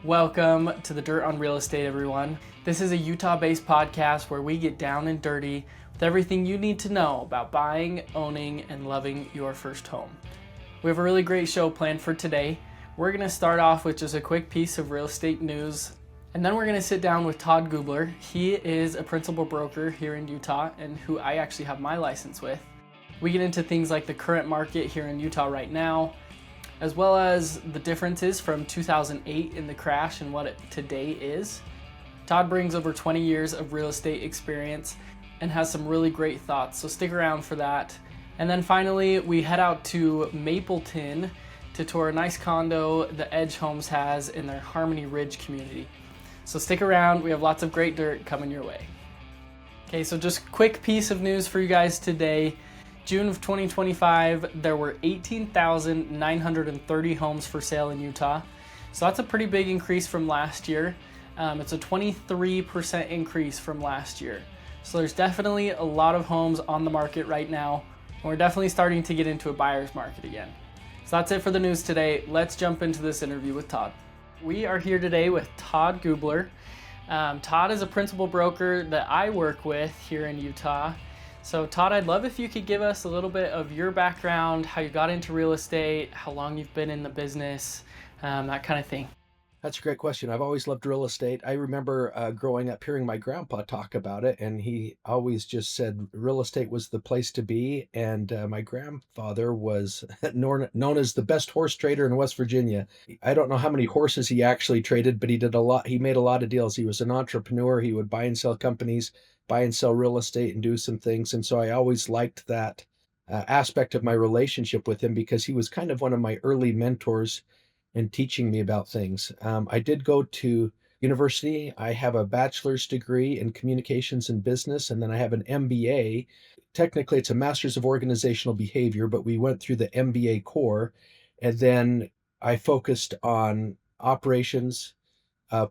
Welcome to the Dirt on Real Estate, everyone. This is a Utah-based podcast where we get down and dirty with everything you need to know about buying, owning, and loving your first home. We have a really great show planned for today. We're going to start off with just a quick piece of real estate news, and then we're going to sit down with Todd Gubler. He is a principal broker here in Utah and who I actually have my license with. We get into things like the current market here in Utah right now, as well as the differences from 2008 in the crash and what it today is. Todd brings over 20 years of real estate experience and has some really great thoughts, so stick around for that. And then finally, we head out to Mapleton to tour a nice condo that Edge Homes has in their Harmony Ridge community. So stick around, we have lots of great dirt coming your way. Okay, so just quick piece of news for you guys today. June of 2025, there were 18,930 homes for sale in Utah. So that's a pretty big increase from last year. It's a 23% increase from last year. So there's definitely a lot of homes on the market right now. And we're definitely starting to get into a buyer's market again. So that's it for the news today. Let's jump into this interview with Todd. We are here today with Todd Gubler. Todd is a principal broker that I work with here in Utah. So Todd, I'd love if you could give us a little bit of your background, how you got into real estate, how long you've been in the business, that kind of thing. That's a great question. I've always loved real estate. I remember growing up hearing my grandpa talk about it, and he always just said real estate was the place to be. And my grandfather was known as the best horse trader in West Virginia. I don't know how many horses he actually traded, but he did a lot. He made a lot of deals. He was an entrepreneur. He would buy and sell companies, buy and sell real estate, and do some things. And so I always liked that aspect of my relationship with him because he was kind of one of my early mentors and teaching me about things. I did go to university. I have a bachelor's degree in communications and business, and then I have an MBA. Technically, it's a master's of organizational behavior, but we went through the MBA core, and then I focused on operations,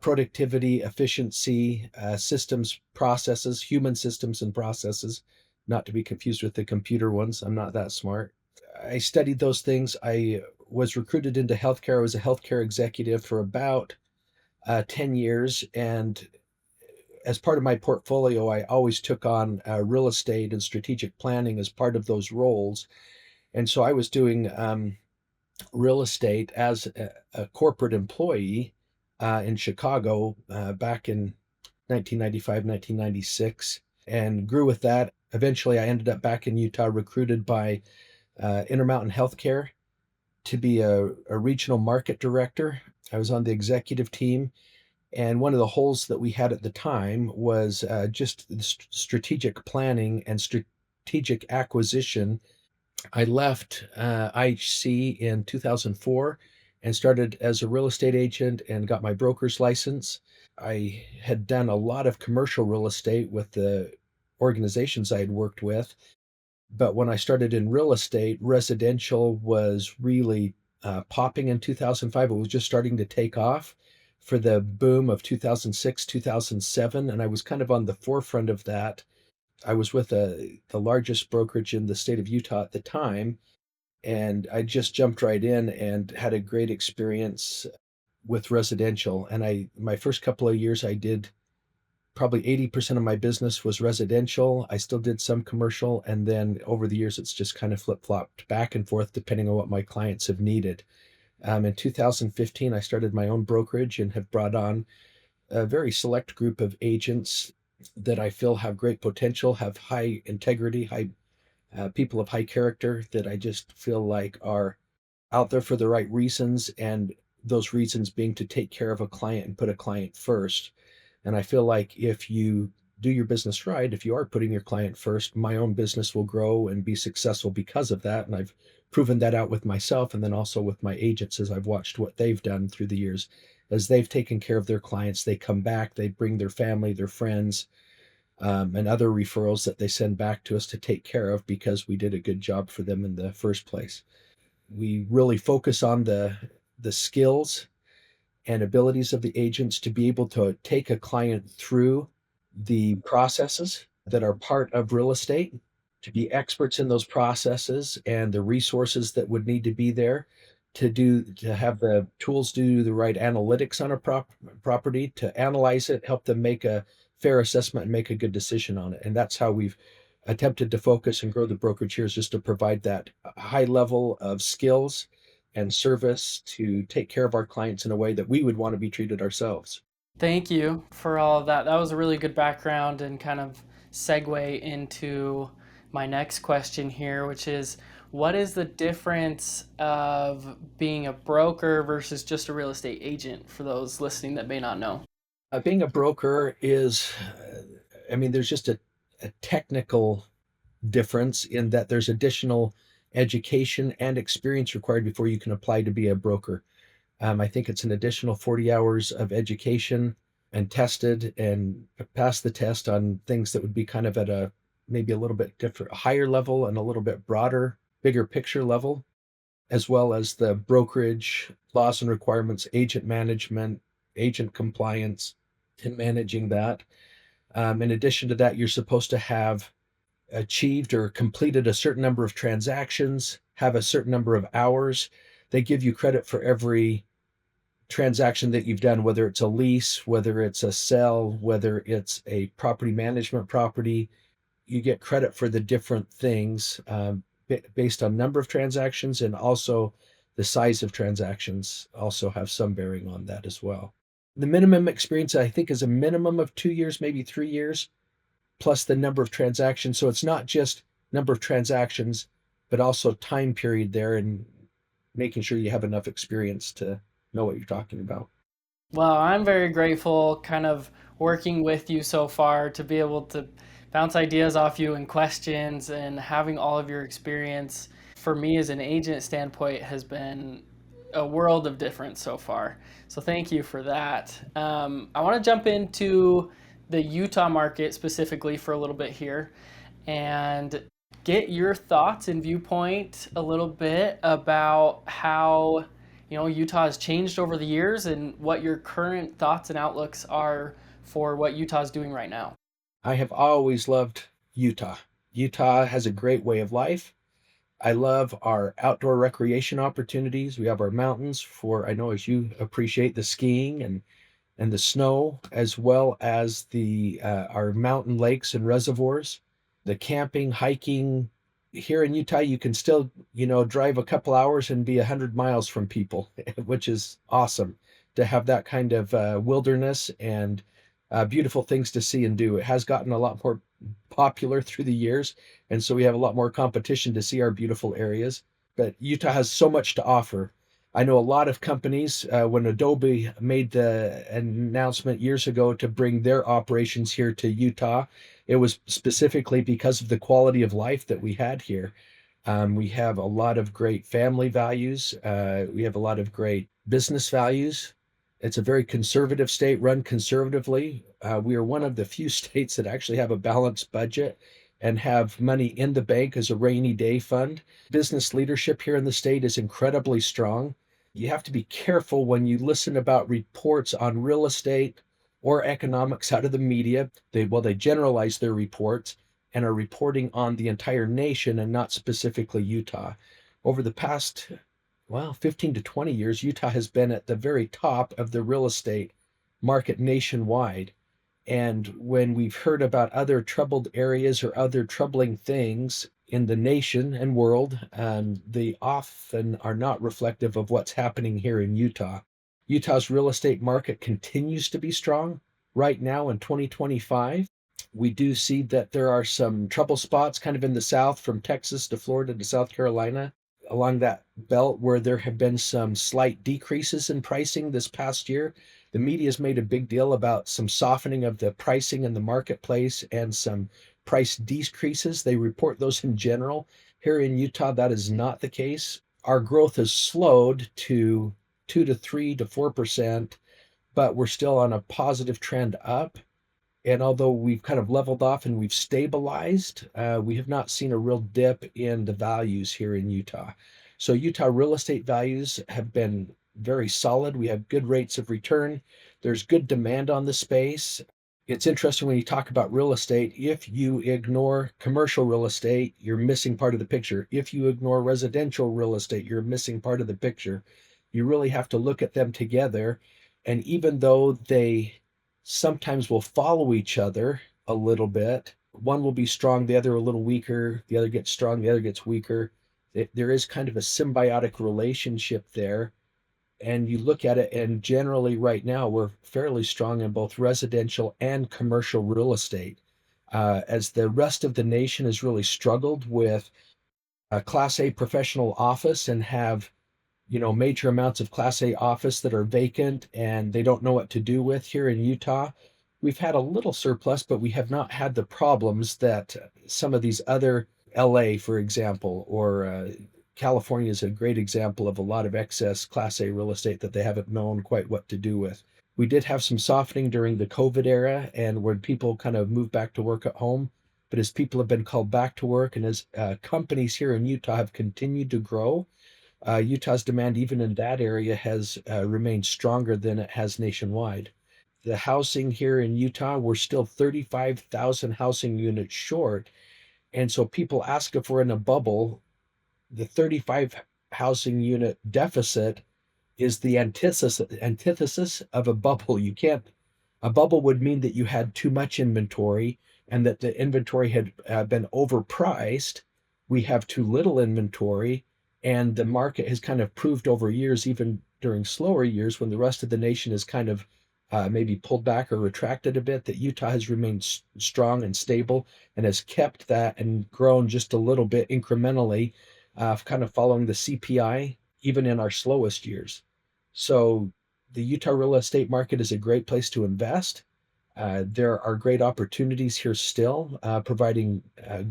productivity, efficiency, systems, processes, human systems and processes, not to be confused with the computer ones. I'm not that smart. I studied those things. I was recruited into healthcare. I was a healthcare executive for about 10 years. And as part of my portfolio, I always took on real estate and strategic planning as part of those roles. And so I was doing real estate as a corporate employee in Chicago back in 1995, 1996, and grew with that. Eventually, I ended up back in Utah, recruited by Intermountain Healthcare to be a regional market director. I was on the executive team, and one of the holes that we had at the time was just the strategic planning and strategic acquisition. I left IHC in 2004 and started as a real estate agent and got my broker's license. I had done a lot of commercial real estate with the organizations I had worked with, but when I started in real estate, residential was really popping in 2005. It was just starting to take off for the boom of 2006, 2007, and I was kind of on the forefront of that. I was with the largest brokerage in the state of Utah at the time, and I just jumped right in and had a great experience with residential. And my first couple of years, I did probably 80% of my business was residential. I still did some commercial, and then over the years, it's just kind of flip-flopped back and forth depending on what my clients have needed. In 2015, I started my own brokerage and have brought on a very select group of agents that I feel have great potential, have high integrity, high people of high character that I just feel like are out there for the right reasons, and those reasons being to take care of a client and put a client first. And I feel like if you do your business right, if you are putting your client first, my own business will grow and be successful because of that. And I've proven that out with myself and then also with my agents as I've watched what they've done through the years. As they've taken care of their clients, they come back, they bring their family, their friends, and other referrals that they send back to us to take care of because we did a good job for them in the first place. We really focus on the skills and abilities of the agents to be able to take a client through the processes that are part of real estate, to be experts in those processes and the resources that would need to be there to have the tools to do the right analytics on a property, to analyze it, help them make a fair assessment and make a good decision on it. And that's how we've attempted to focus and grow the brokerage here, is just to provide that high level of skills and service to take care of our clients in a way that we would want to be treated ourselves. Thank you for all of that. That was a really good background and kind of segue into my next question here, which is what is the difference of being a broker versus just a real estate agent for those listening that may not know? Being a broker is, I mean, there's just a technical difference in that there's additional education and experience required before you can apply to be a broker. I think it's an additional 40 hours of education and tested and pass the test on things that would be kind of at a maybe a little bit different, higher level and a little bit broader, bigger picture level, as well as the brokerage laws and requirements, agent management, agent compliance, and managing that. In addition to that, you're supposed to have achieved or completed a certain number of transactions, have a certain number of hours. They give you credit for every transaction that you've done, whether it's a lease, whether it's a sell, whether it's a property management property. You get credit for the different things based on number of transactions, and also the size of transactions also have some bearing on that as well. The minimum experience, I think, is a minimum of 2 years, maybe 3 years, plus the number of transactions. So it's not just number of transactions, but also time period there, and making sure you have enough experience to know what you're talking about. Well, I'm very grateful kind of working with you so far to be able to bounce ideas off you and questions and having all of your experience for me as an agent standpoint has been a world of difference so far. So thank you for that. I want to jump into the Utah market specifically for a little bit here and get your thoughts and viewpoint a little bit about how Utah has changed over the years and what your current thoughts and outlooks are for what Utah is doing right now. I have always loved Utah. Utah has a great way of life. I love our outdoor recreation opportunities. We have our mountains for, I know as you appreciate, the skiing and the snow, as well as the our mountain lakes and reservoirs, the camping, hiking. Here in Utah, you can still, drive a couple hours and be 100 miles from people, which is awesome to have that kind of wilderness and beautiful things to see and do. It has gotten a lot more popular through the years, and so we have a lot more competition to see our beautiful areas. But Utah has so much to offer. I know a lot of companies, when Adobe made the announcement years ago to bring their operations here to Utah, it was specifically because of the quality of life that we had here. We have a lot of great family values. We have a lot of great business values. It's a very conservative state, run conservatively. We are one of the few states that actually have a balanced budget and have money in the bank as a rainy day fund. Business leadership here in the state is incredibly strong. You have to be careful when you listen about reports on real estate or economics out of the media. They generalize their reports and are reporting on the entire nation and not specifically Utah. Over the past, 15 to 20 years, Utah has been at the very top of the real estate market nationwide. And when we've heard about other troubled areas or other troubling things in the nation and world, they often are not reflective of what's happening here in Utah. Utah's real estate market continues to be strong. Right now in 2025, we do see that there are some trouble spots kind of in the south, from Texas to Florida to South Carolina, along that belt, where there have been some slight decreases in pricing this past year. The media's made a big deal about some softening of the pricing in the marketplace and some price decreases. They report those in general. Here in Utah, that is not the case. Our growth has slowed to 2 to 3 to 4%, but we're still on a positive trend up. And although we've kind of leveled off and we've stabilized, we have not seen a real dip in the values here in Utah. So Utah real estate values have been very solid. We have good rates of return. There's good demand on the space. It's interesting when you talk about real estate. If you ignore commercial real estate, you're missing part of the picture. If you ignore residential real estate, you're missing part of the picture. You really have to look at them together. And even though they sometimes will follow each other a little bit, one will be strong, the other a little weaker, the other gets strong, the other gets weaker. There is kind of a symbiotic relationship there, and you look at it, and generally right now we're fairly strong in both residential and commercial real estate, as the rest of the nation has really struggled with a class A professional office and have, major amounts of class A office that are vacant and they don't know what to do with. Here in Utah, we've had a little surplus, but we have not had the problems that some of these other, LA, for example, or California is a great example of a lot of excess class A real estate that they haven't known quite what to do with. We did have some softening during the COVID era and when people kind of moved back to work at home. But as people have been called back to work and as companies here in Utah have continued to grow, Utah's demand, even in that area, has remained stronger than it has nationwide. The housing here in Utah, we're still 35,000 housing units short. And so people ask if we're in a bubble. The 35 housing unit deficit is the antithesis of a bubble. You can't, a bubble would mean that you had too much inventory and that the inventory had been overpriced. We have too little inventory, and the market has kind of proved over years, even during slower years when the rest of the nation has kind of maybe pulled back or retracted a bit, that Utah has remained strong and stable and has kept that and grown just a little bit incrementally, kind of following the CPI, even in our slowest years. So the Utah real estate market is a great place to invest. There are great opportunities here still, providing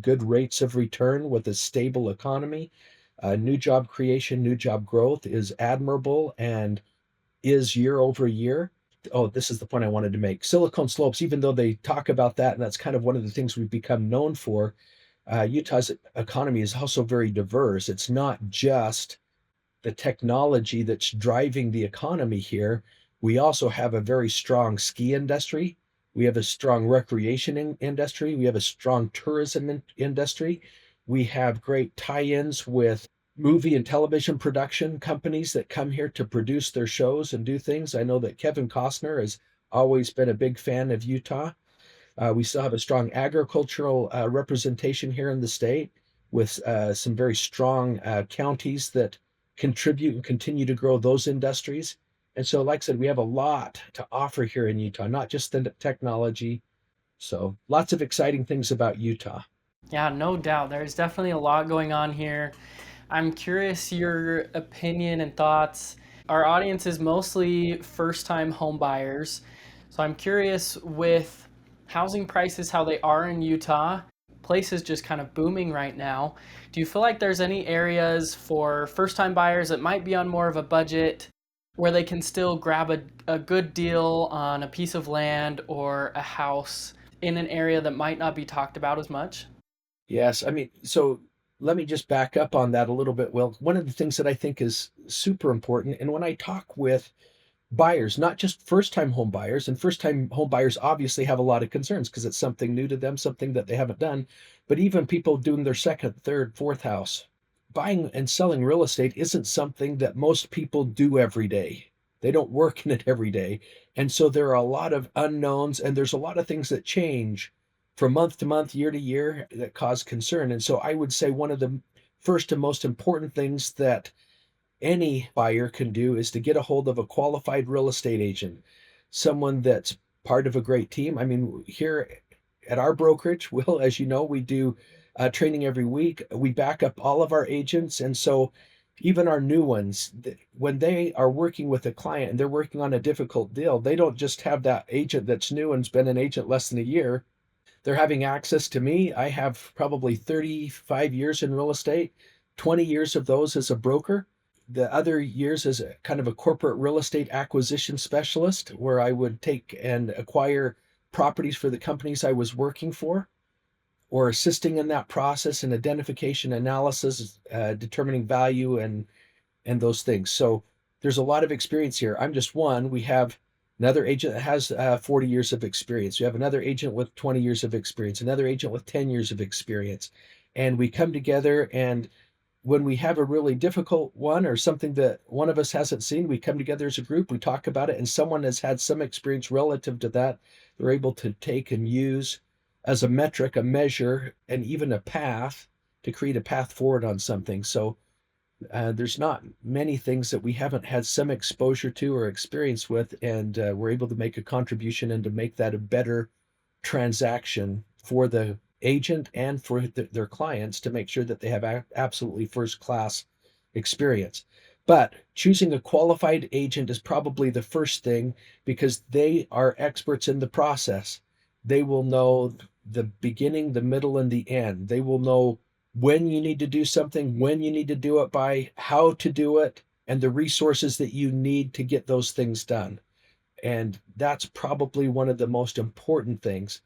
good rates of return with a stable economy. New job creation, new job growth is admirable and is year over year. Oh, this is the point I wanted to make. Silicon Slopes, even though they talk about that, and that's kind of one of the things we've become known for, Utah's economy is also very diverse. It's not just the technology that's driving the economy here. We also have a very strong ski industry. We have a strong recreation industry. We have a strong tourism industry. We have great tie-ins with movie and television production companies that come here to produce their shows and do things. I know that Kevin Costner has always been a big fan of Utah. We still have a strong agricultural representation here in the state with some very strong counties that contribute and continue to grow those industries. And so, like I said, we have a lot to offer here in Utah, not just the technology. So, lots of exciting things about Utah. Yeah, no doubt. There's definitely a lot going on here. I'm curious your opinion and thoughts. Our audience is mostly first time home buyers. So I'm curious with housing prices, how they are in Utah. Places just kind of booming right now. Do you feel like there's any areas for first time buyers that might be on more of a budget where they can still grab a good deal on a piece of land or a house in an area that might not be talked about as much? Yes, I mean, so let me just back up on that a little bit. Well, one of the things that I think is super important, and when I talk with buyers, not just first-time home buyers, and first-time home buyers obviously have a lot of concerns because it's something new to them, something that they haven't done, but even people doing their second, third, fourth house, buying and selling real estate isn't something that most people do every day. They don't work in it every day. And so there are a lot of unknowns and there's a lot of things that change from month to month, year to year that cause concern. And so I would say one of the first and most important things that any buyer can do is to get a hold of a qualified real estate agent, someone that's part of a great team. I mean, here at our brokerage, Will, as you know, we do training every week. We back up all of our agents. And so even our new ones, when they are working with a client and they're working on a difficult deal, they don't just have that agent that's new and's been an agent less than a year. They're having access to me. I have probably 35 years in real estate, 20 years of those as a broker. The other years as a kind of a corporate real estate acquisition specialist, where I would take and acquire properties for the companies I was working for or assisting in that process and identification analysis, determining value and those things. So there's a lot of experience here. I'm just one. We have another agent that has 40 years of experience. You have another agent with 20 years of experience, another agent with 10 years of experience. And we come together, and when we have a really difficult one or something that one of us hasn't seen, we come together as a group, we talk about it, and someone has had some experience relative to that. They're able to take and use as a metric, a measure, and even a path to create a path forward on something. So there's not many things that we haven't had some exposure to or experience with, and we're able to make a contribution and to make that a better transaction for the agent and for their clients to make sure that they have absolutely first class experience. But choosing a qualified agent is probably the first thing because they are experts in the process. They will know the beginning, the middle, and the end. They will know when you need to do something, when you need to do it by, how to do it, and the resources that you need to get those things done. And that's probably one of the most important things.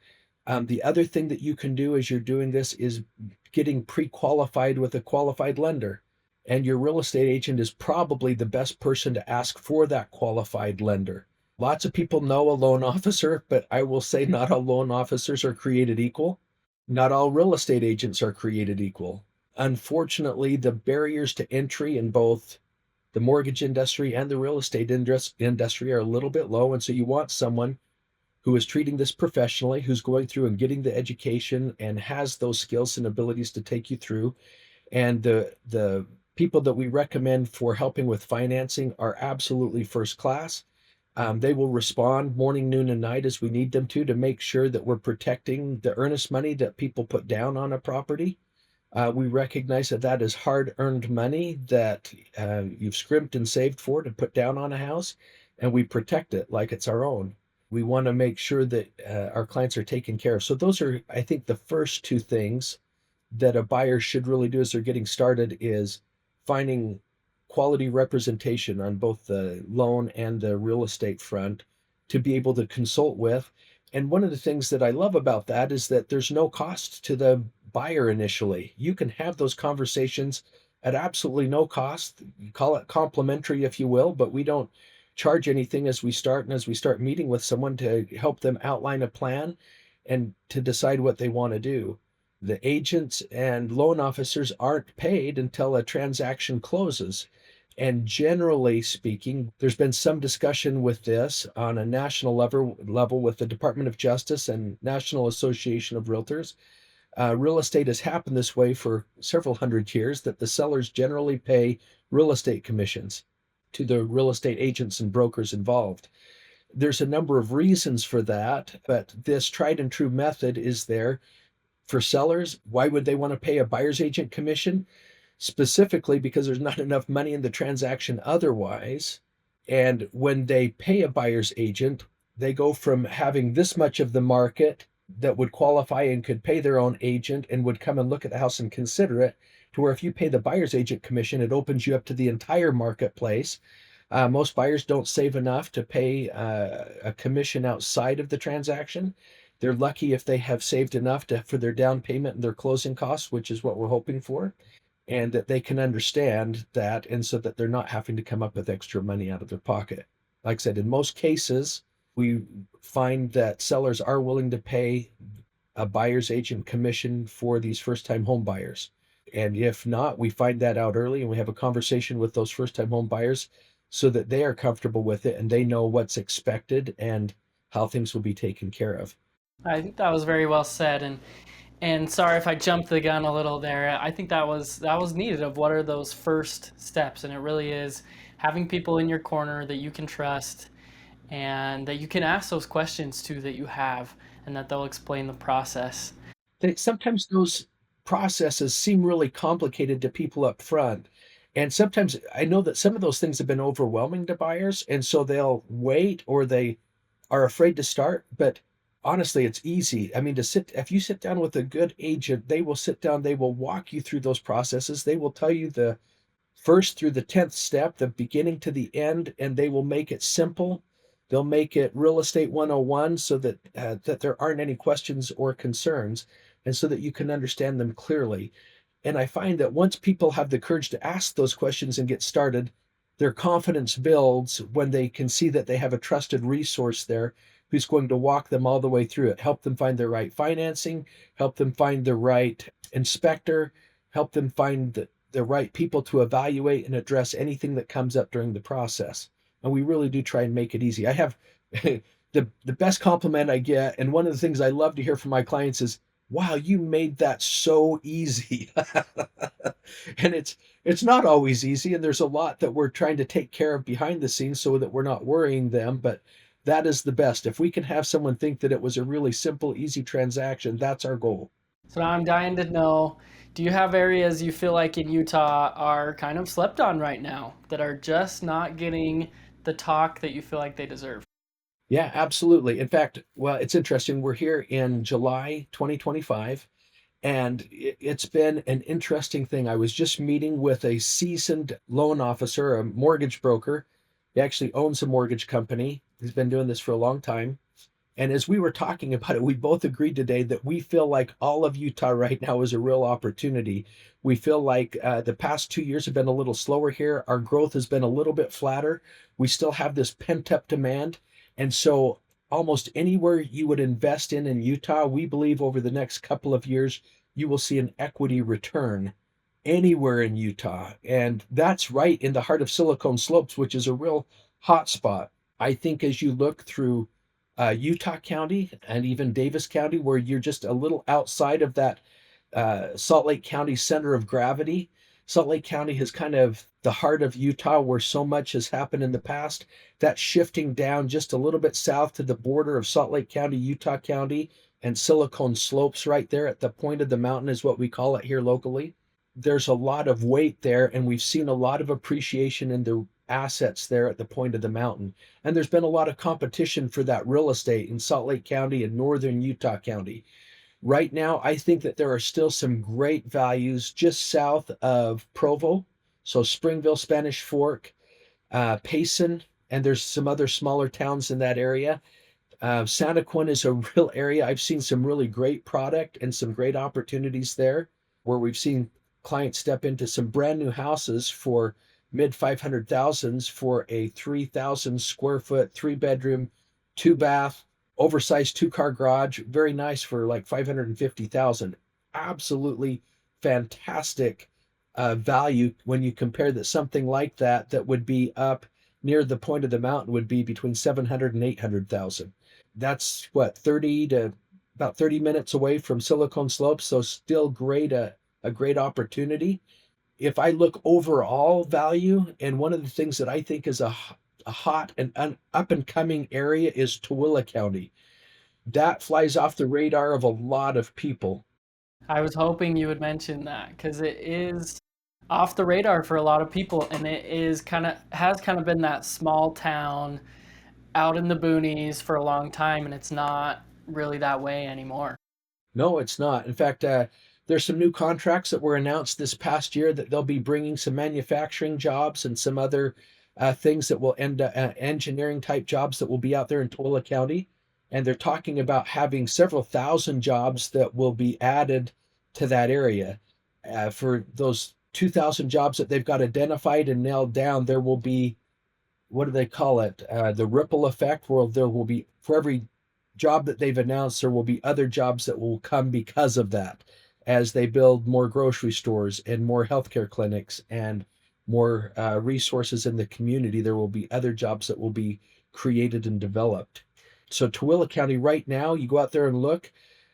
The other thing that you can do as you're doing this is getting pre-qualified with a qualified lender. And your real estate agent is probably the best person to ask for that qualified lender. Lots of people know a loan officer, but I will say not all loan officers are created equal. Not all real estate agents are created equal. Unfortunately, the barriers to entry in both the mortgage industry and the real estate industry are a little bit low. And so you want someone who is treating this professionally, who's going through and getting the education and has those skills and abilities to take you through. And the people that we recommend for helping with financing are absolutely first class. They will respond morning, noon, and night as we need them to make sure that we're protecting the earnest money that people put down on a property. We recognize that that is hard-earned money that you've scrimped and saved for to put down on a house, and we protect it like it's our own. We want to make sure that our clients are taken care of. So those are, I think, the first two things that a buyer should really do as they're getting started is finding quality representation on both the loan and the real estate front to be able to consult with. And one of the things that I love about that is that there's no cost to the buyer initially. You can have those conversations at absolutely no cost. You call it complimentary, if you will, but we don't charge anything as we start and as we start meeting with someone to help them outline a plan and to decide what they want to do. The agents and loan officers aren't paid until a transaction closes. And generally speaking, there's been some discussion with this on a national level with the Department of Justice and National Association of Realtors. Real estate has happened this way for several hundred years that the sellers generally pay real estate commissions to the real estate agents and brokers involved. There's a number of reasons for that, but this tried and true method is there for sellers. Why would they want to pay a buyer's agent commission? Specifically because there's not enough money in the transaction otherwise. And when they pay a buyer's agent, they go from having this much of the market that would qualify and could pay their own agent and would come and look at the house and consider it, to where if you pay the buyer's agent commission, it opens you up to the entire marketplace. Most buyers don't save enough to pay a commission outside of the transaction. They're lucky if they have saved enough for their down payment and their closing costs, which is what we're hoping for, and that they can understand that, and so that they're not having to come up with extra money out of their pocket. Like I said, in most cases, we find that sellers are willing to pay a buyer's agent commission for these first time home buyers. And if not, we find that out early and we have a conversation with those first time home buyers so that they are comfortable with it and they know what's expected and how things will be taken care of. I think that was very well said, and sorry if I jumped the gun a little there. I think that was needed of what are those first steps, and it really is having people in your corner that you can trust and that you can ask those questions to that you have, and that they'll explain the process. Sometimes those processes seem really complicated to people up front. And sometimes I know that some of those things have been overwhelming to buyers, and so they'll wait or they are afraid to start. But honestly, it's easy. I mean, if you sit down with a good agent, they will sit down, they will walk you through those processes. They will tell you the first through the 10th step, the beginning to the end, and they will make it simple. They'll make it real estate 101 so that there aren't any questions or concerns, and so that you can understand them clearly. And I find that once people have the courage to ask those questions and get started, their confidence builds when they can see that they have a trusted resource there who's going to walk them all the way through it, help them find the right financing, help them find the right inspector, help them find the right people to evaluate and address anything that comes up during the process. And we really do try and make it easy. I have the best compliment I get, and one of the things I love to hear from my clients is, "Wow, you made that so easy." And it's not always easy, and there's a lot that we're trying to take care of behind the scenes so that we're not worrying them, but that is the best. If we can have someone think that it was a really simple, easy transaction, that's our goal. So now I'm dying to know, do you have areas you feel like in Utah are kind of slept on right now that are just not getting the talk that you feel like they deserve? Yeah, absolutely. In fact, well, it's interesting. We're here in July 2025, and it's been an interesting thing. I was just meeting with a seasoned loan officer, a mortgage broker. He actually owns a mortgage company. He's been doing this for a long time. And as we were talking about it, we both agreed today that we feel like all of Utah right now is a real opportunity. We feel like the past 2 years have been a little slower here. Our growth has been a little bit flatter. We still have this pent up demand. And so, almost anywhere you would invest in Utah, we believe over the next couple of years, you will see an equity return anywhere in Utah. And that's right in the heart of Silicon Slopes, which is a real hot spot. I think as you look through Utah County and even Davis County, where you're just a little outside of that Salt Lake County center of gravity. Salt Lake County is kind of the heart of Utah where so much has happened in the past. That's shifting down just a little bit south to the border of Salt Lake County, Utah County, and Silicon Slopes right there at the point of the mountain is what we call it here locally. There's a lot of weight there, and we've seen a lot of appreciation in the assets there at the point of the mountain. And there's been a lot of competition for that real estate in Salt Lake County and northern Utah County. Right now, I think that there are still some great values just south of Provo. So Springville, Spanish Fork, Payson, and there's some other smaller towns in that area. Santaquin is a real area. I've seen some really great product and some great opportunities there where we've seen clients step into some brand new houses for mid 500,000s for a 3,000 square foot, 3 bedroom, 2 bath, oversized 2 car garage. Very nice for like 550,000. Absolutely fantastic value when you compare that something like that that would be up near the point of the mountain would be between 700 and 800,000. That's what 30 to about 30 minutes away from Silicon Slopes, so still great a great opportunity. If I look overall value, and one of the things that I think is a hot and up and coming area is Tooele County. That flies off the radar of a lot of people. I was hoping you would mention that because it is off the radar for a lot of people, and it is kind of been that small town out in the boonies for a long time, and it's not really that way anymore. No, it's not. In fact, there's some new contracts that were announced this past year that they'll be bringing some manufacturing jobs and some other things that will end engineering type jobs that will be out there in Tooele County. And they're talking about having several thousand jobs that will be added to that area. For those 2,000 jobs that they've got identified and nailed down, there will be, what do they call it? The ripple effect, where there will be, for every job that they've announced, there will be other jobs that will come because of that as they build more grocery stores and more healthcare clinics and more resources in the community. There will be other jobs that will be created and developed. So, Tooele County, right now, you go out there and look.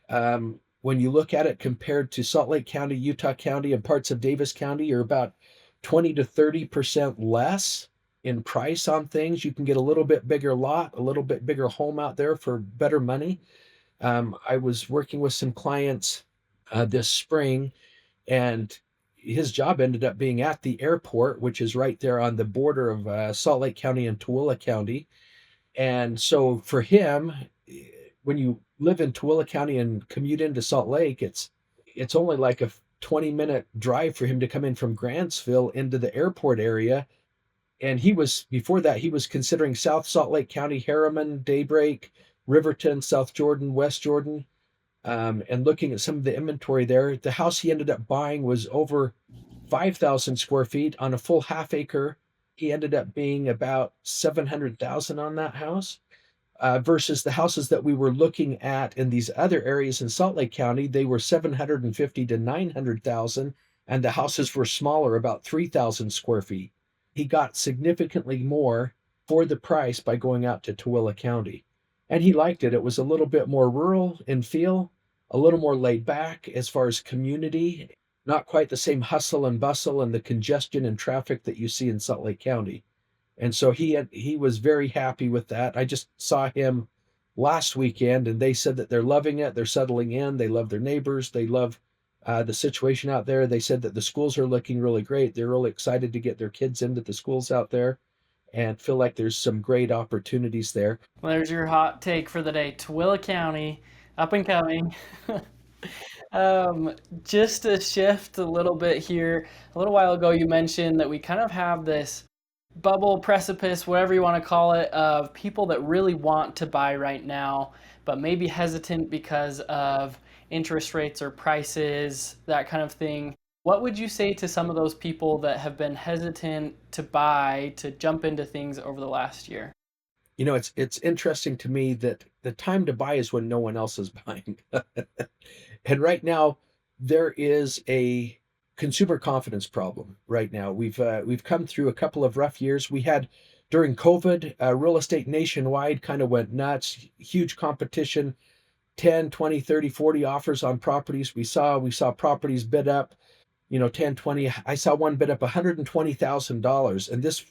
When you look at it compared to Salt Lake County, Utah County, and parts of Davis County, you're about 20 to 30% less in price on things. You can get a little bit bigger lot, a little bit bigger home out there for better money. I was working with some clients this spring, and his job ended up being at the airport, which is right there on the border of Salt Lake County and Tooele County. And so for him, when you live in Tooele County and commute into Salt Lake, it's only like a 20-minute drive for him to come in from Grantsville into the airport area. And he was, before that, he was considering South Salt Lake County, Harriman, Daybreak, Riverton, South Jordan, West Jordan, and looking at some of the inventory there. The house he ended up buying was over 5,000 square feet on a full half acre he ended up being about 700,000 on that house. Versus the houses that we were looking at in these other areas in Salt Lake County, they were 750 to 900,000, and the houses were smaller, about 3,000 square feet. He got significantly more for the price by going out to Tooele County. And he liked it. It was a little bit more rural in feel, a little more laid back as far as community, not quite the same hustle and bustle and the congestion and traffic that you see in Salt Lake County. And so he was very happy with that. I just saw him last weekend, and they said that they're loving it. They're settling in. They love their neighbors. They love the situation out there. They said that the schools are looking really great. They're really excited to get their kids into the schools out there and feel like there's some great opportunities there. There's your hot take for the day. Tooele County, up and coming. Um, just to shift a little bit here, a little while ago you mentioned that we kind of have this bubble, precipice, whatever you want to call it, of people that really want to buy right now, but maybe hesitant because of interest rates or prices, that kind of thing. What would you say to some of those people that have been hesitant to buy, to jump into things over the last year? You know, it's interesting to me that the time to buy is when no one else is buying. And right now, there is a consumer confidence problem right now. We've come through a couple of rough years. We had during COVID, real estate nationwide kind of went nuts, huge competition, 10, 20, 30, 40 offers on properties. We saw properties bid up, 10, 20. I saw one bid up $120,000. And this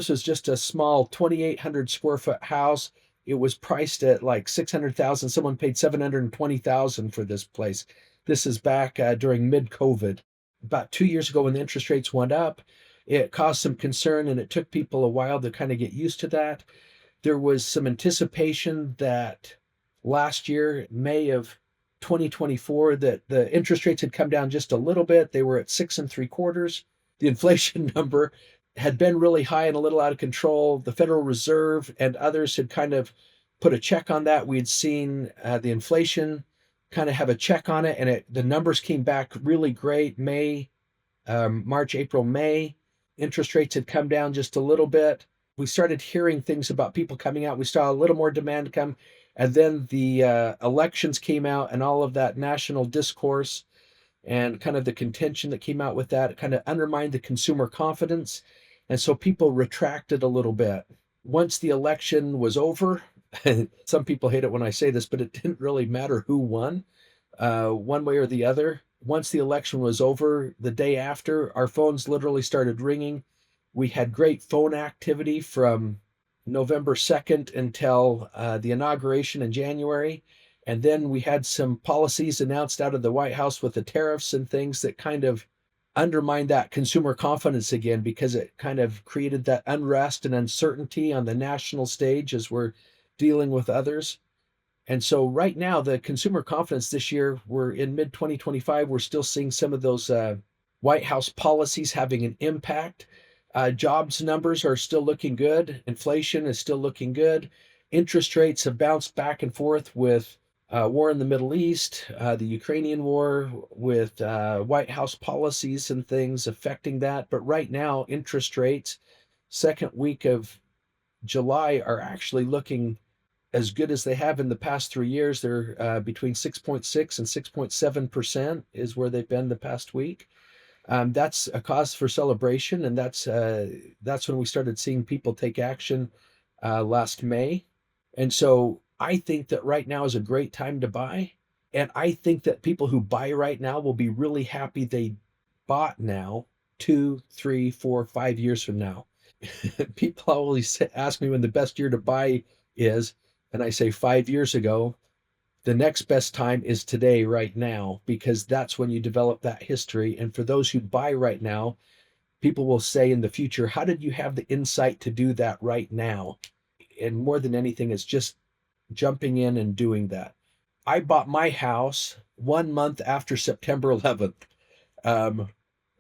was just a small 2,800 square foot house. It was priced at like 600,000. Someone paid 720,000 for this place. This is back during mid-COVID. About 2 years ago when the interest rates went up, it caused some concern and it took people a while to kind of get used to that. There was some anticipation that last year, May of 2024, that the interest rates had come down just a little bit. They were at 6.75. The inflation number had been really high and a little out of control. The Federal Reserve and others had kind of put a check on that. We had seen the inflation kind of have a check on it, and the numbers came back really great. March, April, May, interest rates had come down just a little bit. We started hearing things about people coming out. We saw a little more demand come, and then the elections came out, and all of that national discourse and kind of the contention that came out with that kind of undermined the consumer confidence. And so people retracted a little bit. Once the election was over, some people hate it when I say this, but it didn't really matter who won, one way or the other. Once the election was over, the day after, our phones literally started ringing. We had great phone activity from November 2nd until the inauguration in January. And then we had some policies announced out of the White House with the tariffs and things that kind of undermined that consumer confidence again, because it kind of created that unrest and uncertainty on the national stage as we're dealing with others. And so right now, the consumer confidence this year, we're in mid 2025, we're still seeing some of those White House policies having an impact. Jobs numbers are still looking good. Inflation is still looking good. Interest rates have bounced back and forth with war in the Middle East, the Ukrainian war, with White House policies and things affecting that. But right now, interest rates, second week of July, are actually looking as good as they have in the past 3 years. They're between 6.6 and 6.7% is where they've been the past week. That's a cause for celebration, and that's when we started seeing people take action last May. And so I think that right now is a great time to buy. And I think that people who buy right now will be really happy they bought now, 2, 3, 4, 5 years from now. People always ask me when the best year to buy is, and I say 5 years ago. The next best time is today, right now, because that's when you develop that history. And for those who buy right now, people will say in the future, how did you have the insight to do that right now? And more than anything, it's just jumping in and doing that. I bought my house 1 month after September 11th, um,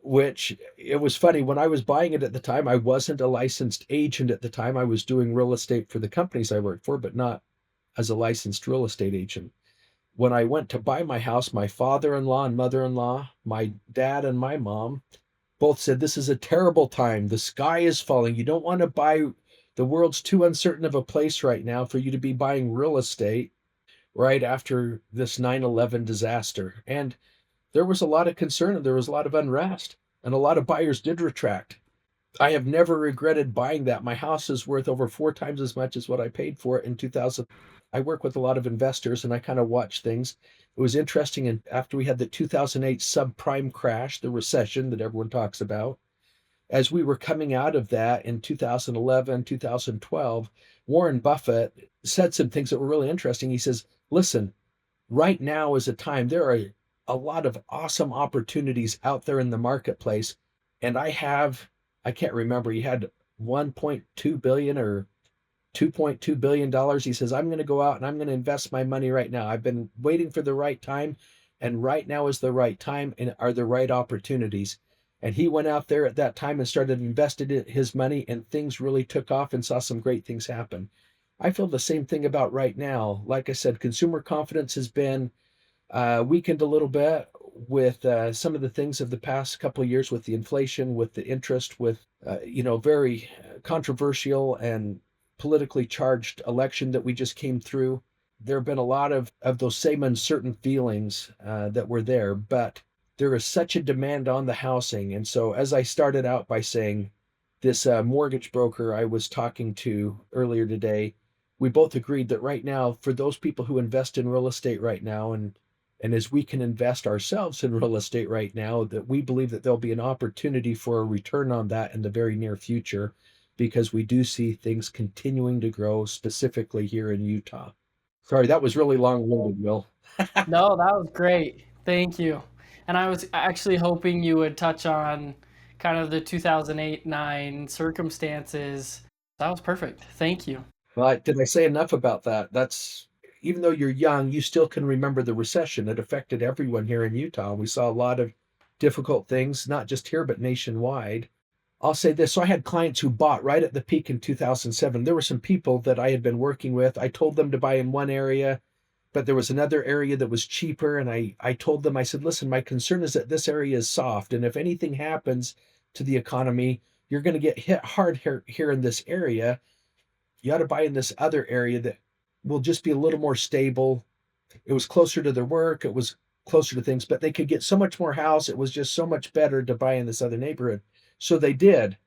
which it was funny. When I was buying it at the time, I wasn't a licensed agent at the time. I was doing real estate for the companies I worked for, but not as a licensed real estate agent. When I went to buy my house, my father-in-law and mother-in-law, my dad and my mom, both said this is a terrible time. The sky is falling. You don't want to buy, the world's too uncertain of a place right now for you to be buying real estate right after this 9/11 disaster. And there was a lot of concern and there was a lot of unrest, and a lot of buyers did retract. I have never regretted buying that. My house is worth over 4 times as much as what I paid for it in 2000. I work with a lot of investors and I kind of watch things. It was interesting. And after we had the 2008 subprime crash, the recession that everyone talks about, as we were coming out of that in 2011, 2012, Warren Buffett said some things that were really interesting. He says, listen, right now is a time, there are a lot of awesome opportunities out there in the marketplace. And I can't remember, he had 1.2 billion or $2.2 billion. He says, I'm going to go out and I'm going to invest my money right now. I've been waiting for the right time, and right now is the right time and are the right opportunities. And he went out there at that time and started investing his money, and things really took off and saw some great things happen. I feel the same thing about right now. Like I said, consumer confidence has been weakened a little bit with some of the things of the past couple of years, with the inflation, with the interest, with very controversial and politically charged election that we just came through. There have been a lot of those same uncertain feelings that were there, but there is such a demand on the housing. And so, as I started out by saying, this mortgage broker I was talking to earlier today, we both agreed that right now, for those people who invest in real estate right now, and as we can invest ourselves in real estate right now, that we believe that there'll be an opportunity for a return on that in the very near future, because we do see things continuing to grow, specifically here in Utah. Sorry, that was really long-winded, Will. No, that was great. Thank you. And I was actually hoping you would touch on kind of the 2008-9 circumstances. That was perfect. Thank you. Well, did I say enough about that? That's, even though you're young, you still can remember the recession. It affected everyone here in Utah. We saw a lot of difficult things, not just here, but nationwide. I'll say this. So I had clients who bought right at the peak in 2007. There were some people that I had been working with. I told them to buy in one area, but there was another area that was cheaper. And I told them, I said, listen, my concern is that this area is soft. And if anything happens to the economy, you're going to get hit hard here in this area. You ought to buy in this other area that will just be a little more stable. It was closer to their work. It was closer to things, but they could get so much more house. It was just so much better to buy in this other neighborhood. So they did.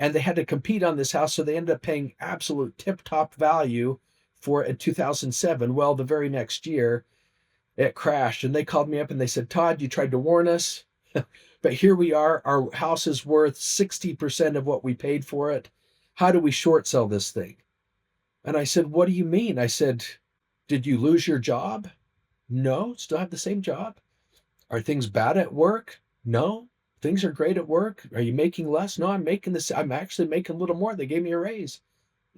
And they had to compete on this house. So they ended up paying absolute tip top value for it in 2007. Well, the very next year it crashed, and they called me up and they said, Todd, you tried to warn us, but here we are. Our house is worth 60% of what we paid for it. How do we short sell this thing? And I said, what do you mean? I said, did you lose your job? No, still have the same job. Are things bad at work? No, things are great at work. Are you making less? No, I'm making this. I'm actually making a little more. They gave me a raise.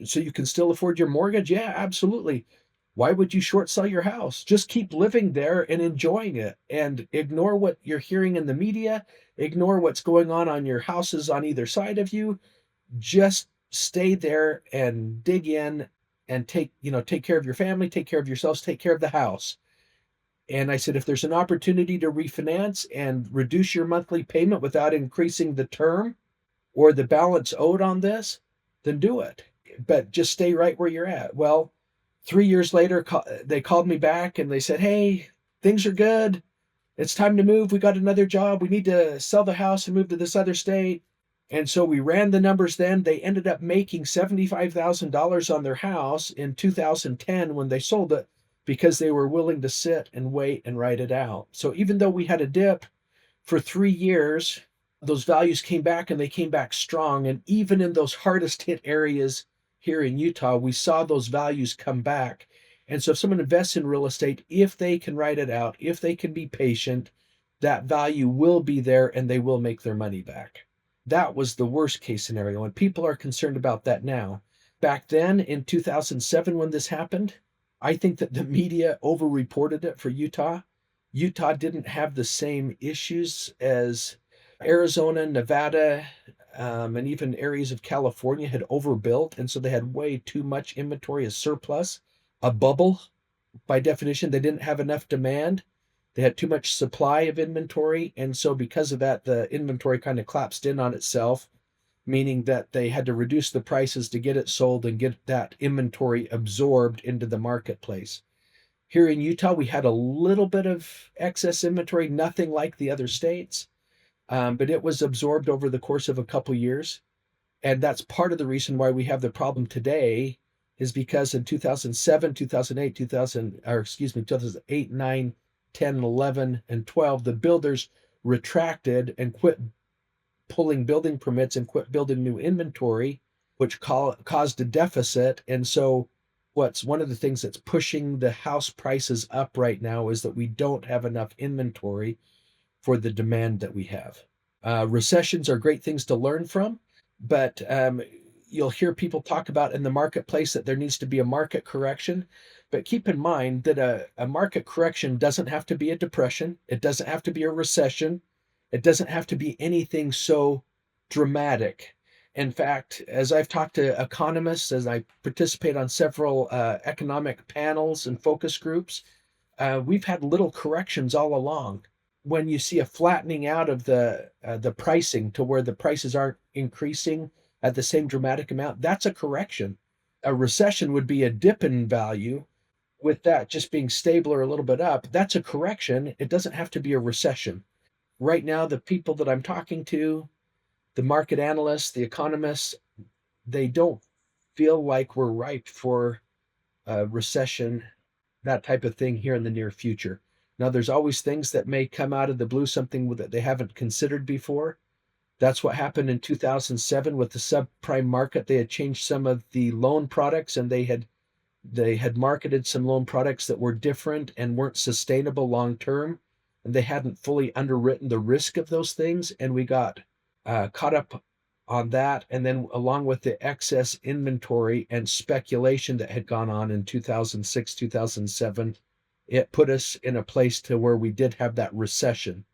So you can still afford your mortgage? Yeah, absolutely. Why would you short sell your house? Just keep living there and enjoying it, and ignore what you're hearing in the media. Ignore what's going on your houses on either side of you. Just stay there and dig in and take care of your family, take care of yourselves, take care of the house. And I said, if there's an opportunity to refinance and reduce your monthly payment without increasing the term or the balance owed on this, then do it. But just stay right where you're at. Well, 3 years later, they called me back and they said, hey, things are good. It's time to move. We got another job. We need to sell the house and move to this other state. And so we ran the numbers then. They ended up making $75,000 on their house in 2010 when they sold it, because they were willing to sit and wait and write it out. So even though we had a dip for 3 years, those values came back, and they came back strong. And even in those hardest hit areas here in Utah, we saw those values come back. And so if someone invests in real estate, if they can write it out, if they can be patient, that value will be there and they will make their money back. That was the worst case scenario, and people are concerned about that now. Back then in 2007, when this happened, I think that the media overreported it for Utah. Utah didn't have the same issues as Arizona, Nevada, and even areas of California had overbuilt. And so they had way too much inventory, a surplus, a bubble. By definition, they didn't have enough demand. They had too much supply of inventory, and so because of that, the inventory kind of collapsed in on itself, meaning that they had to reduce the prices to get it sold and get that inventory absorbed into the marketplace. Here in Utah, we had a little bit of excess inventory, nothing like the other states, but it was absorbed over the course of a couple years. And that's part of the reason why we have the problem today is because in 2007, 2008, 2000, or excuse me, 2008, 9, 10, 11, and 12, the builders retracted and quit pulling building permits and quit building new inventory, which caused a deficit. And so, what's one of the things that's pushing the house prices up right now is that we don't have enough inventory for the demand that we have. Recessions are great things to learn from, but you'll hear people talk about in the marketplace that there needs to be a market correction. But keep in mind that a market correction doesn't have to be a depression, it doesn't have to be a recession, it doesn't have to be anything so dramatic. In fact, as I've talked to economists, as I participate on several economic panels and focus groups, we've had little corrections all along. When you see a flattening out of the pricing to where the prices aren't increasing at the same dramatic amount, that's a correction. A recession would be a dip in value. With that just being stable or a little bit up, that's a correction. It doesn't have to be a recession. Right now, the people that I'm talking to, the market analysts, the economists, they don't feel like we're ripe for a recession, that type of thing here in the near future. Now, there's always things that may come out of the blue, something that they haven't considered before. That's what happened in 2007 with the subprime market. They had changed some of the loan products, and they had marketed some loan products that were different and weren't sustainable long term, and they hadn't fully underwritten the risk of those things, and we got caught up on that. And then along with the excess inventory and speculation that had gone on in 2006, 2007, it put us in a place to where we did have that recession.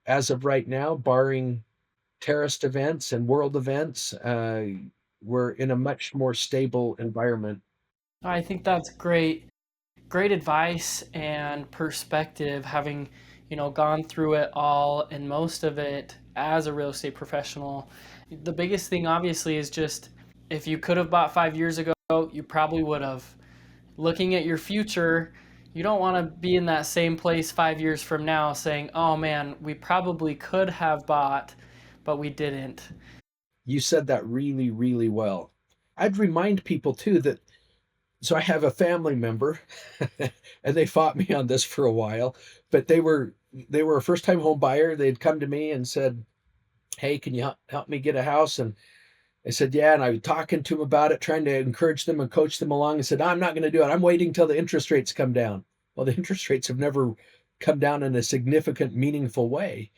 As of right now, barring terrorist events and world events, we're in a much more stable environment. I think that's great advice and perspective, having gone through it all and most of it as a real estate professional. The biggest thing obviously is just, if you could have bought 5 years ago, you probably would have. Looking at your future, you don't want to be in that same place 5 years from now saying, oh man, we probably could have bought but we didn't. You said that really, really well. I'd remind people too that so I have a family member and they fought me on this for a while, but they were a first time home buyer. They'd come to me and said, "Hey, can you help me get a house?" And I said, "Yeah." And I was talking to them about it, trying to encourage them and coach them along. I said, "I'm not going to do it. I'm waiting till the interest rates come down." Well, the interest rates have never come down in a significant, meaningful way.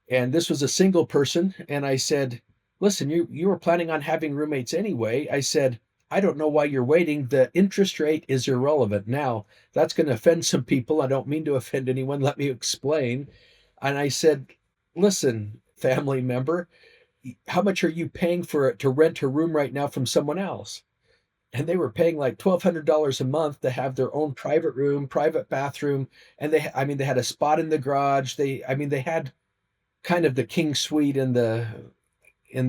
And this was a single person. And I said, "Listen, you were planning on having roommates anyway." I said, "I don't know why you're waiting. The interest rate is irrelevant." Now, that's going to offend some people. I don't mean to offend anyone. Let me explain. And I said, "Listen, family member, how much are you paying for to rent a room right now from someone else?" And they were paying like $1,200 a month to have their own private room, private bathroom, and I mean, they had a spot in the garage. I mean, they had kind of the king suite in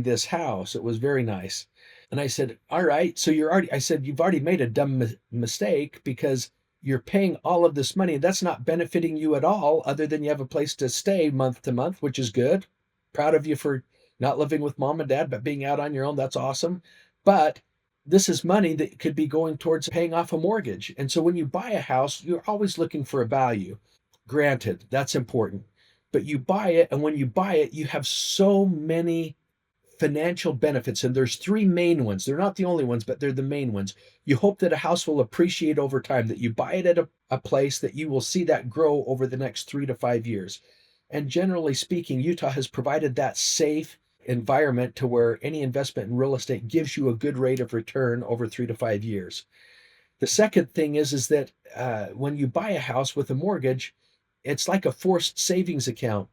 this house. It was very nice. And I said, "All right, so I said, you've already made a dumb mistake because you're paying all of this money. And that's not benefiting you at all, other than you have a place to stay month to month, which is good. Proud of you for not living with mom and dad, but being out on your own. That's awesome. But this is money that could be going towards paying off a mortgage. And so when you buy a house, you're always looking for a value. Granted, that's important. But you buy it, and when you buy it, you have so many financial benefits, and there's three main ones. They're not the only ones, but they're the main ones. You hope that a house will appreciate over time, that you buy it at a place that you will see that grow over the next 3 to 5 years. And generally speaking, Utah has provided that safe environment to where any investment in real estate gives you a good rate of return over 3 to 5 years. The second thing is that when you buy a house with a mortgage, it's like a forced savings account.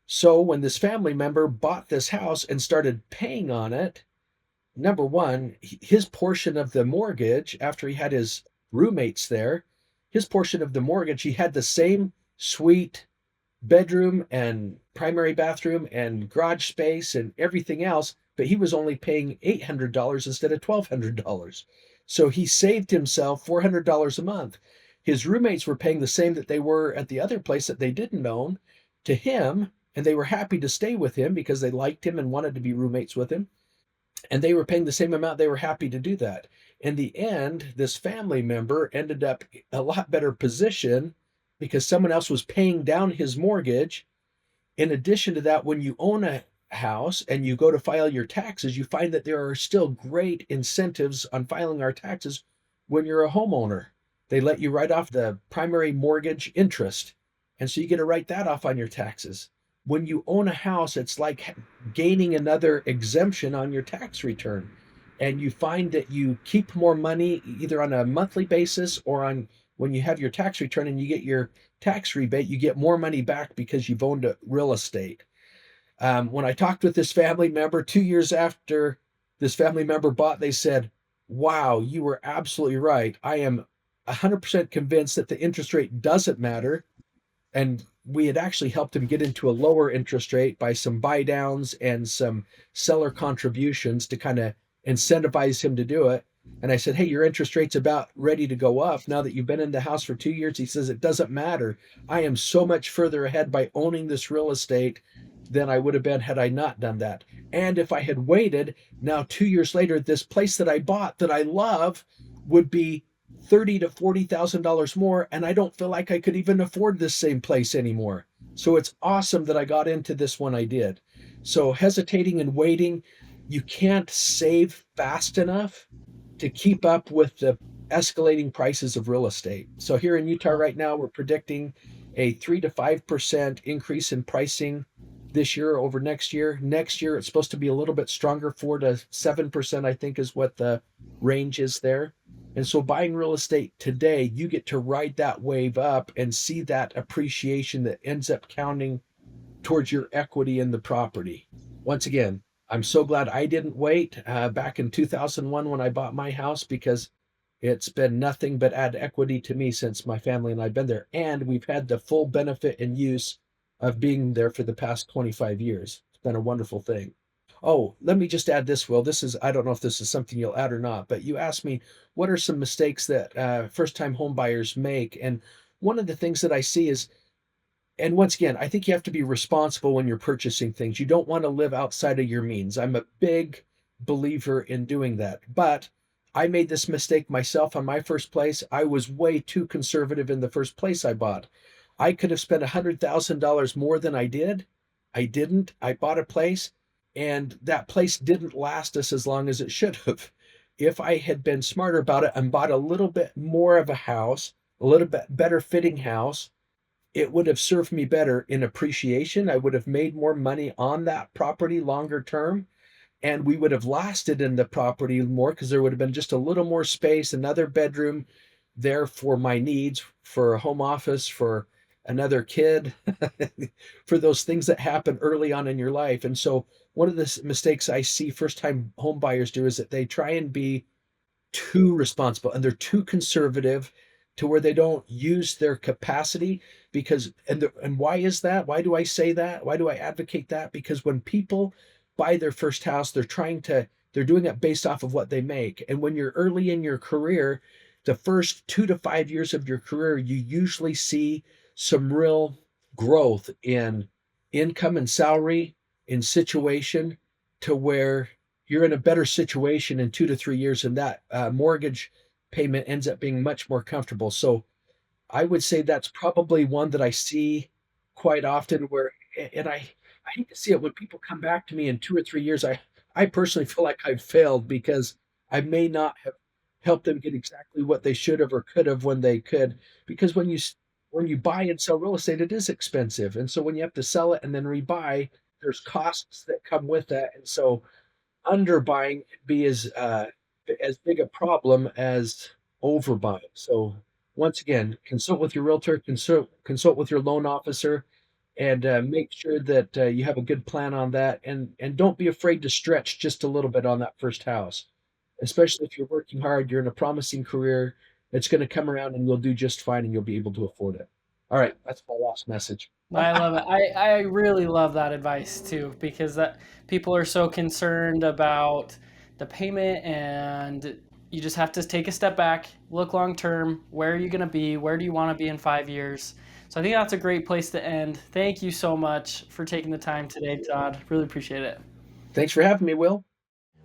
So when this family member bought this house and started paying on it, number one, his portion of the mortgage, after he had his roommates there, his portion of the mortgage, he had the same suite, bedroom and primary bathroom and garage space and everything else, but he was only paying $800 instead of $1,200. So he saved himself $400 a month. His roommates were paying the same that they were at the other place that they didn't own to him, and they were happy to stay with him because they liked him and wanted to be roommates with him. And they were paying the same amount. They were happy to do that. In the end, this family member ended up a lot better position because someone else was paying down his mortgage. In addition to that, when you own a house and you go to file your taxes, you find that there are still great incentives on filing our taxes when you're a homeowner. They let you write off the primary mortgage interest. And so you get to write that off on your taxes. When you own a house, it's like gaining another exemption on your tax return. And you find that you keep more money either on a monthly basis or on when you have your tax return and you get your tax rebate, you get more money back because you've owned a real estate. When I talked with this family member 2 years after this family member bought, they said, "Wow, you were absolutely right. I am 100% convinced that the interest rate doesn't matter." And we had actually helped him get into a lower interest rate by some buy downs and some seller contributions to kind of incentivize him to do it. And I said, "Hey, your interest rate's about ready to go up now that you've been in the house for 2 years." He says, "It doesn't matter. I am so much further ahead by owning this real estate than I would have been had I not done that. And if I had waited, now 2 years later, this place that I bought that I love would be thirty to $40,000 more, and I don't feel like I could even afford this same place anymore." So it's awesome that I got into this one I did. So hesitating and waiting, you can't save fast enough to keep up with the escalating prices of real estate. So here in Utah Oh, right now, we're predicting a 3 to 5% increase in pricing this year over next year. Next year, it's supposed to be a little bit stronger, 4 to 7%, I think is what the range is there. And so buying real estate today, you get to ride that wave up and see that appreciation that ends up counting towards your equity in the property. Once again, I'm so glad I didn't wait back in 2001 when I bought my house because it's been nothing but add equity to me since my family and I've been there. And we've had the full benefit and use of being there for the past 25 years. It's been a wonderful thing. Oh, let me just add this, Will. This is, I don't know if this is something you'll add or not, but you asked me what are some mistakes that first time home buyers make. And one of the things that I see is, and once again, I think you have to be responsible when you're purchasing things. You don't want to live outside of your means. I'm a big believer in doing that. But I made this mistake myself on my first place. I was way too conservative in the first place I bought. I could have spent $100,000 more than I did. I didn't. I bought a place, and that place didn't last us as long as it should have. If I had been smarter about it and bought a little bit more of a house, a little bit better fitting house, it would have served me better in appreciation. I would have made more money on that property longer term, and we would have lasted in the property more because there would have been just a little more space, another bedroom there for my needs, for a home office, for another kid, for those things that happen early on in your life. And so, one of the mistakes I see first time home buyers do is that they try and be too responsible and they're too conservative to where they don't use their capacity because and why is that? Why do I say that? Why do I advocate that? Because when people buy their first house, they're doing it based off of what they make. And when you're early in your career, the first 2 to 5 years of your career, you usually see some real growth in income and salary, in situation, to where you're in a better situation in 2 to 3 years, and that mortgage payment ends up being much more comfortable. So I would say that's probably one that I see quite often where, and I hate to see it when people come back to me in 2 or 3 years. I personally feel like I've failed because I may not have helped them get exactly what they should have or could have when they could. Because when you buy and sell real estate, it is expensive. And so when you have to sell it and then rebuy, there's costs that come with that. And so underbuying can be as big a problem as overbuying. So once again, consult with your realtor, consult with your loan officer, and make sure that you have a good plan on that. And don't be afraid to stretch just a little bit on that first house, especially if you're working hard, you're in a promising career. It's going to come around, and you'll do just fine, and you'll be able to afford it. All right, that's my last message. I love it. I really love that advice too, because that people are so concerned about the payment, and you just have to take a step back, look long term. Where are you going to be? Where do you want to be in 5 years? So I think that's a great place to end. Thank you so much for taking the time today, Todd. Really appreciate it. Thanks for having me, Will.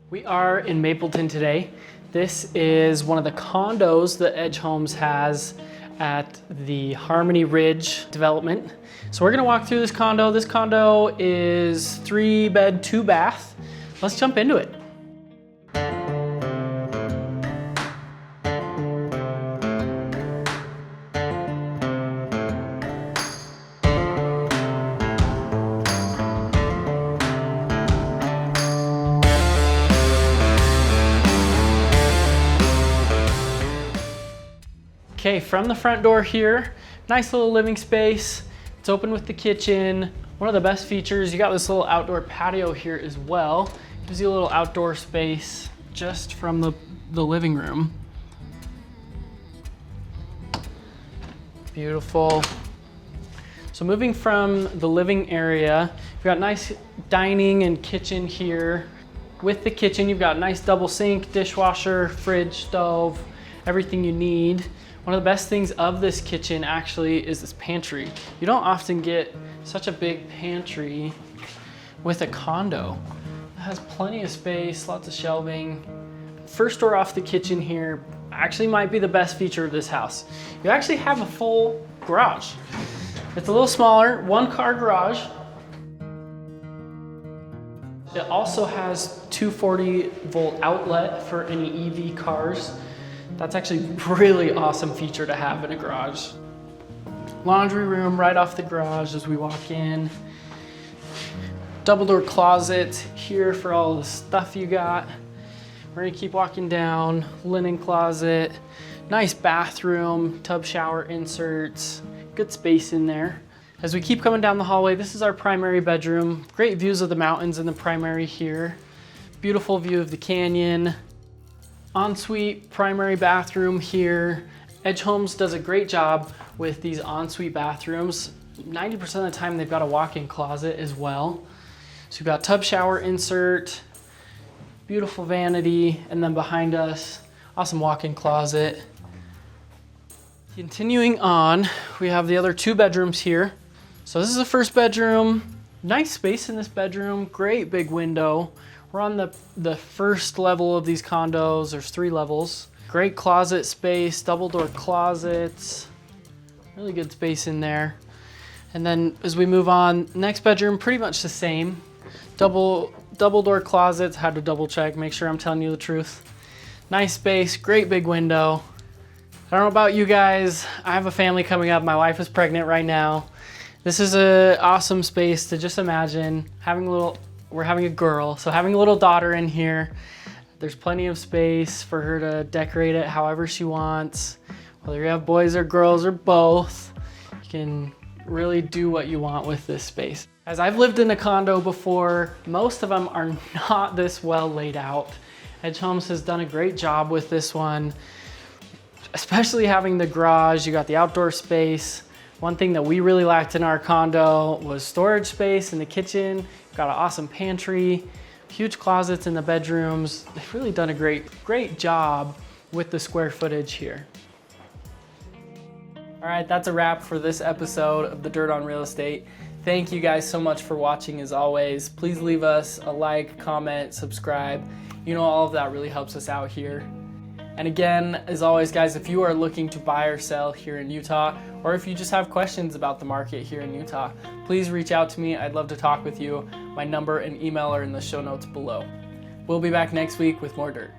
We are in Mapleton today. This is one of the condos that Edge Homes has at the Harmony Ridge development. So we're gonna walk through this condo. This condo is 3-bed, 2-bath. Let's jump into it. Okay, from the front door here, nice little living space. It's open with the kitchen. One of the best features, you got this little outdoor patio here as well. Gives you a little outdoor space just from the living room. Beautiful. So moving from the living area, you've got nice dining and kitchen here. With the kitchen, you've got nice double sink, dishwasher, fridge, stove, everything you need. One of the best things of this kitchen actually is this pantry. You don't often get such a big pantry with a condo. It has plenty of space, lots of shelving. First door off the kitchen here actually might be the best feature of this house. You actually have a full garage. It's a little smaller, 1-car garage. It also has 240-volt outlet for any EV cars. That's actually a really awesome feature to have in a garage. Laundry room right off the garage as we walk in. Double door closet here for all the stuff you got. We're gonna keep walking down. Linen closet, nice bathroom, tub shower inserts, good space in there. As we keep coming down the hallway, this is our primary bedroom. Great views of the mountains in the primary here. Beautiful view of the canyon. Ensuite primary bathroom here. Edge Homes does a great job with these ensuite bathrooms. 90% of the time they've got a walk-in closet as well. So we've got tub shower insert, beautiful vanity, and then behind us, awesome walk-in closet. Continuing on, we have the other 2 bedrooms here. So this is the first bedroom. Nice space in this bedroom, great big window. We're on the first level of these condos. There's 3 levels. Great closet space, double door closets. Really good space in there. And then as we move on, next bedroom, pretty much the same. Double door closets, had to double check, make sure I'm telling you the truth. Nice space, great big window. I don't know about you guys, I have a family coming up. My wife is pregnant right now. This is an awesome space to just imagine we're having a girl, so having a little daughter in here. There's plenty of space for her to decorate it however she wants. Whether you have boys or girls or both, you can really do what you want with this space. As I've lived in a condo before, most of them are not this well laid out. Edge Homes has done a great job with this one, especially having the garage. You got the outdoor space. One thing that we really lacked in our condo was storage space in the kitchen. Got an awesome pantry, huge closets in the bedrooms. They've really done a great job with the square footage here. All right, that's a wrap for this episode of The Dirt on Real Estate. Thank you guys so much for watching as always. Please leave us a like, comment, subscribe. You know, all of that really helps us out here. And again, as always, guys, if you are looking to buy or sell here in Utah, or if you just have questions about the market here in Utah, please reach out to me. I'd love to talk with you. My number and email are in the show notes below. We'll be back next week with more dirt.